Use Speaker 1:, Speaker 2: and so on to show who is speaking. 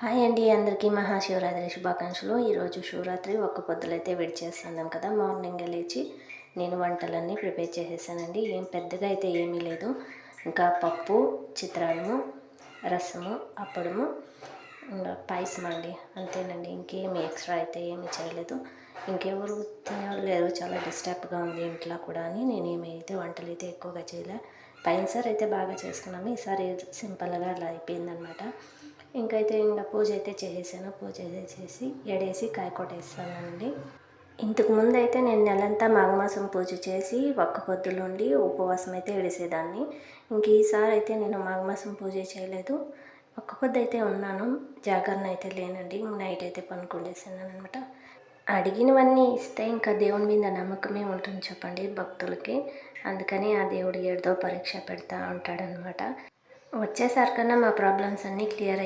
Speaker 1: Hi అండి, అందరికీ మహాశివరాత్రి శుభాకాంక్షలు. ఈరోజు శివరాత్రి ఒక్క పొద్దులైతే విడిచేస్తున్నాం కదా. మార్నింగ్ లేచి నేను వంటలన్నీ ప్రిపేర్ చేసేసానండి. ఏం పెద్దగా అయితే ఏమీ లేదు. ఇంకా పప్పు, చిత్రాన్నము, రసము, అప్పడము, ఇంకా పాయసం అండి, అంతేనండి. ఇంకేమి ఎక్స్ట్రా అయితే ఏమీ చేయలేదు. ఇంకెవరు తినేవాళ్ళు లేరు, చాలా డిస్టర్బ్గా ఉంది ఇంట్లో కూడా అని నేను ఏమైతే వంటలు అయితే ఎక్కువగా చేయలే. పైనసారి అయితే బాగా చేసుకున్నాను, ఈసారి సింపుల్గా అలా అయిపోయిందనమాట. ఇంకా పూజ అయితే చేసేసాను. పూజ చేసేసి ఎడేసి కాయ కొట్టేస్తానండి. ఇంతకు ముందు అయితే నేను నెలంతా మాఘమాసం పూజ చేసి ఒక్క పొద్దులుండి ఉపవాసం అయితే ఎడిసేదాన్ని. ఈసారి అయితే నేను మాఘమాసం పూజ చేయలేదు, ఒక్క పొద్దు అయితే ఉన్నాను. జాగరణ అయితే లేనండి. నైట్ అయితే పనుకుండేసాను అనమాట. అడిగినవన్నీ ఇస్తే ఇంకా దేవుని మీద నమ్మకమే ఉంటుంది చెప్పండి భక్తులకి. అందుకని ఆ దేవుడు ఏదో పరీక్ష పెడతా ఉంటాడనమాట. వచ్చేసరికన్నా మా ప్రాబ్లమ్స్ అన్నీ క్లియర్ అయిపోయి